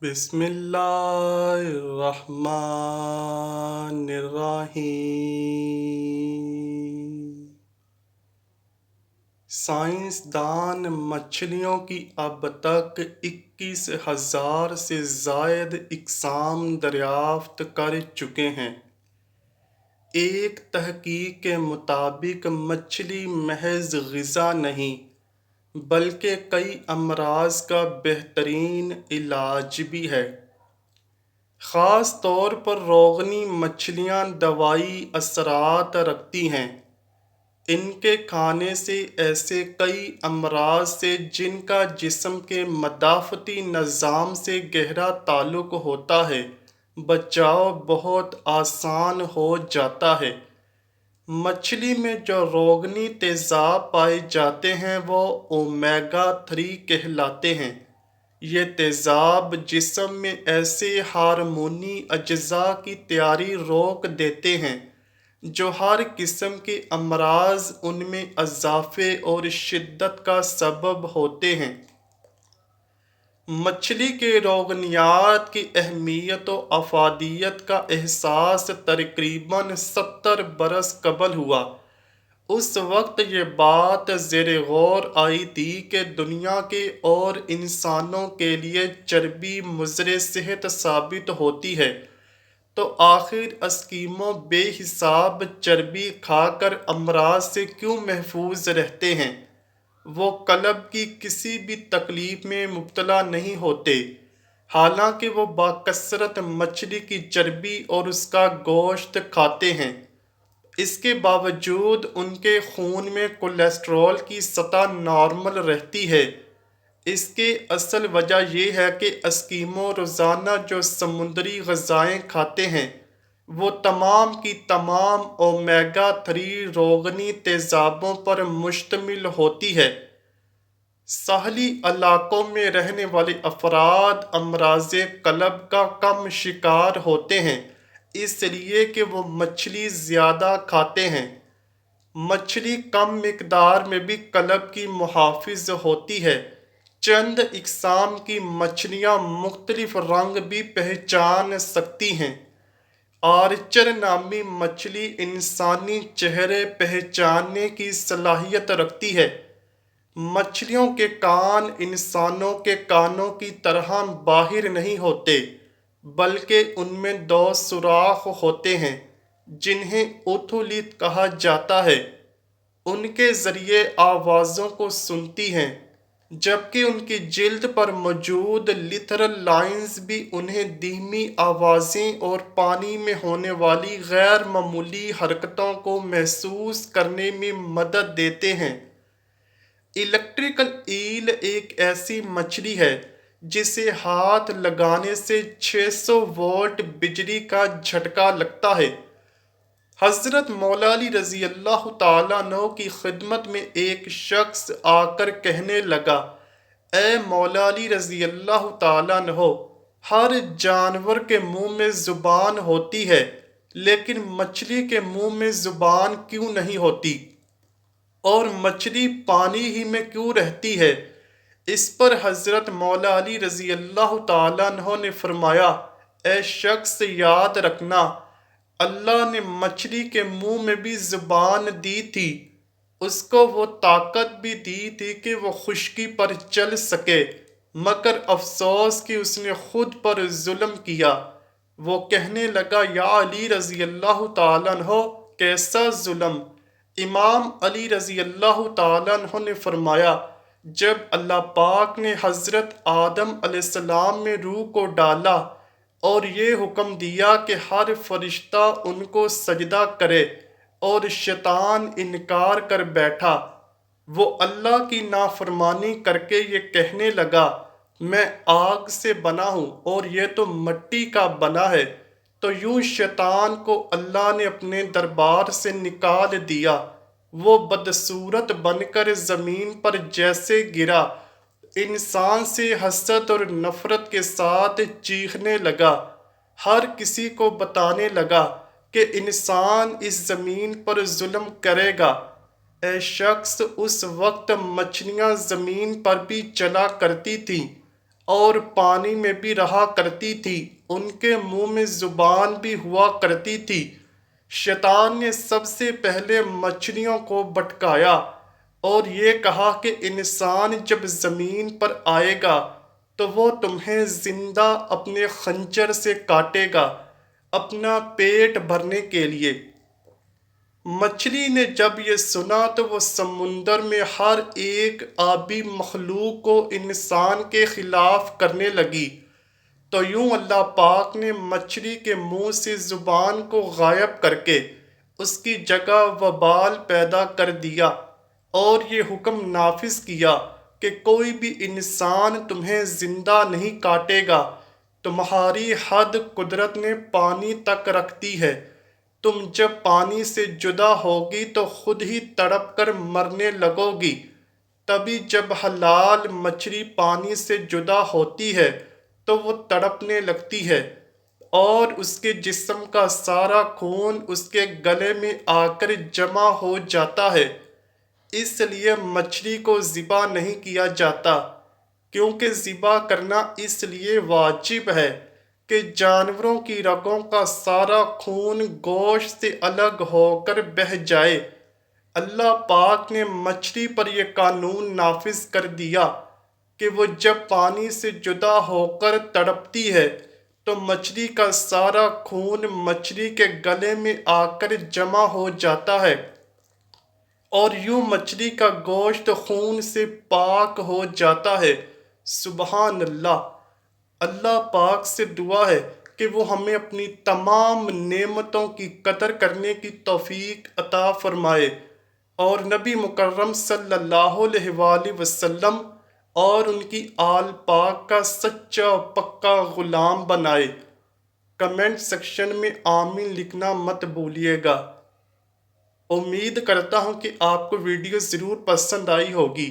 بسم اللہ الرحمن الرحیم۔ سائنسدان مچھلیوں کی اب تک 21,000 سے زائد اقسام دریافت کر چکے ہیں۔ ایک تحقیق کے مطابق مچھلی محض غذا نہیں بلکہ کئی امراض کا بہترین علاج بھی ہے۔ خاص طور پر روگنی مچھلیاں دوائی اثرات رکھتی ہیں۔ ان کے کھانے سے ایسے کئی امراض سے جن کا جسم کے مدافعتی نظام سے گہرا تعلق ہوتا ہے بچاؤ بہت آسان ہو جاتا ہے۔ مچھلی میں جو روگنی تیزاب پائے جاتے ہیں وہ اومیگا 3 کہلاتے ہیں۔ یہ تیزاب جسم میں ایسے ہارمونی اجزاء کی تیاری روک دیتے ہیں جو ہر قسم کے امراض ان میں اضافے اور شدت کا سبب ہوتے ہیں۔ مچھلی کے روگنیات کی اہمیت و افادیت کا احساس تقریباً 70 برس قبل ہوا۔ اس وقت یہ بات زیر غور آئی تھی کہ دنیا کے اور انسانوں کے لیے چربی مضر صحت ثابت ہوتی ہے، تو آخر اسکیمو بے حساب چربی کھا کر امراض سے کیوں محفوظ رہتے ہیں؟ وہ قلب کی کسی بھی تکلیف میں مبتلا نہیں ہوتے، حالانکہ وہ باکثرت مچھلی کی چربی اور اس کا گوشت کھاتے ہیں۔ اس کے باوجود ان کے خون میں کولیسٹرول کی سطح نارمل رہتی ہے۔ اس کی اصل وجہ یہ ہے کہ اسکیمو روزانہ جو سمندری غذائیں کھاتے ہیں وہ تمام کی تمام اومیگا 3 روگنی تیزابوں پر مشتمل ہوتی ہے۔ ساحلی علاقوں میں رہنے والے افراد امراض قلب کا کم شکار ہوتے ہیں، اس لیے کہ وہ مچھلی زیادہ کھاتے ہیں۔ مچھلی کم مقدار میں بھی قلب کی محافظ ہوتی ہے۔ چند اقسام کی مچھلیاں مختلف رنگ بھی پہچان سکتی ہیں۔ آرچر نامی مچھلی انسانی چہرے پہچاننے کی صلاحیت رکھتی ہے۔ مچھلیوں کے کان انسانوں کے کانوں کی طرح باہر نہیں ہوتے، بلکہ ان میں 2 سوراخ ہوتے ہیں جنہیں اوتھولٹ کہا جاتا ہے۔ ان کے ذریعے آوازوں کو سنتی ہیں، جبکہ ان کی جلد پر موجود لیتھرل لائنز بھی انہیں دھیمی آوازیں اور پانی میں ہونے والی غیر معمولی حرکتوں کو محسوس کرنے میں مدد دیتے ہیں۔ الیکٹریکل ایل ایک ایسی مچھلی ہے جسے ہاتھ لگانے سے 600 وولٹ بجلی کا جھٹکا لگتا ہے۔ حضرت مولا علی رضی اللہ تعالیٰ عنہ کی خدمت میں ایک شخص آ کر کہنے لگا، اے مولا علی رضی اللہ تعالیٰ عنہ، ہر جانور کے منہ میں زبان ہوتی ہے لیکن مچھلی کے منہ میں زبان کیوں نہیں ہوتی؟ اور مچھلی پانی ہی میں کیوں رہتی ہے؟ اس پر حضرت مولا علی رضی اللہ تعالیٰ عنہ نے فرمایا، اے شخص یاد رکھنا، اللہ نے مچھلی کے منہ میں بھی زبان دی تھی، اس کو وہ طاقت بھی دی تھی کہ وہ خشکی پر چل سکے، مگر افسوس کہ اس نے خود پر ظلم کیا۔ وہ کہنے لگا، یا علی رضی اللہ تعالیٰ عنہ، کیسا ظلم؟ امام علی رضی اللہ تعالیٰ عنہ نے فرمایا، جب اللہ پاک نے حضرت آدم علیہ السلام میں روح کو ڈالا اور یہ حکم دیا کہ ہر فرشتہ ان کو سجدہ کرے اور شیطان انکار کر بیٹھا، وہ اللہ کی نافرمانی کر کے یہ کہنے لگا، میں آگ سے بنا ہوں اور یہ تو مٹی کا بنا ہے، تو یوں شیطان کو اللہ نے اپنے دربار سے نکال دیا۔ وہ بدصورت بن کر زمین پر جیسے گرا، انسان سے حسد اور نفرت کے ساتھ چیخنے لگا، ہر کسی کو بتانے لگا کہ انسان اس زمین پر ظلم کرے گا۔ اے شخص، اس وقت مچھلیاں زمین پر بھی چلا کرتی تھیں، اور پانی میں بھی رہا کرتی تھی، ان کے منہ میں زبان بھی ہوا کرتی تھی۔ شیطان نے سب سے پہلے مچھلیوں کو بھٹکایا اور یہ کہا کہ انسان جب زمین پر آئے گا تو وہ تمہیں زندہ اپنے خنجر سے کاٹے گا اپنا پیٹ بھرنے کے لیے۔ مچھلی نے جب یہ سنا تو وہ سمندر میں ہر ایک آبی مخلوق کو انسان کے خلاف کرنے لگی، تو یوں اللہ پاک نے مچھلی کے منہ سے زبان کو غائب کر کے اس کی جگہ وبال پیدا کر دیا اور یہ حکم نافذ کیا کہ کوئی بھی انسان تمہیں زندہ نہیں کاٹے گا، تمہاری حد قدرت نے پانی تک رکھ دی ہے، تم جب پانی سے جدا ہوگی تو خود ہی تڑپ کر مرنے لگو گی۔ تبھی جب حلال مچھلی پانی سے جدا ہوتی ہے تو وہ تڑپنے لگتی ہے اور اس کے جسم کا سارا خون اس کے گلے میں آ کر جمع ہو جاتا ہے۔ اس لیے مچھلی کو ذبح نہیں کیا جاتا، کیونکہ ذبح کرنا اس لیے واجب ہے کہ جانوروں کی رگوں کا سارا خون گوشت سے الگ ہو کر بہہ جائے۔ اللہ پاک نے مچھلی پر یہ قانون نافذ کر دیا کہ وہ جب پانی سے جدا ہو کر تڑپتی ہے تو مچھلی کا سارا خون مچھلی کے گلے میں آ کر جمع ہو جاتا ہے اور یوں مچھلی کا گوشت خون سے پاک ہو جاتا ہے۔ سبحان اللہ۔ اللہ پاک سے دعا ہے کہ وہ ہمیں اپنی تمام نعمتوں کی قدر کرنے کی توفیق عطا فرمائے اور نبی مکرم صلی اللہ علیہ وآلہ وسلم اور ان کی آل پاک کا سچا و پکا غلام بنائے۔ کمنٹ سیکشن میں آمین لکھنا مت بھولیے گا۔ امید کرتا ہوں کہ آپ کو ویڈیو ضرور پسند آئی ہوگی۔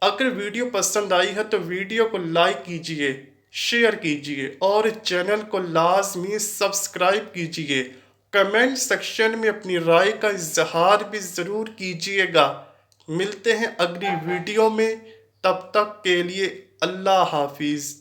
اگر ویڈیو پسند آئی ہے تو ویڈیو کو لائک کیجئے، شیئر کیجئے اور چینل کو لازمی سبسکرائب کیجئے۔ کمنٹ سیکشن میں اپنی رائے کا اظہار بھی ضرور کیجئے گا۔ ملتے ہیں اگلی ویڈیو میں، تب تک کے لیے اللہ حافظ۔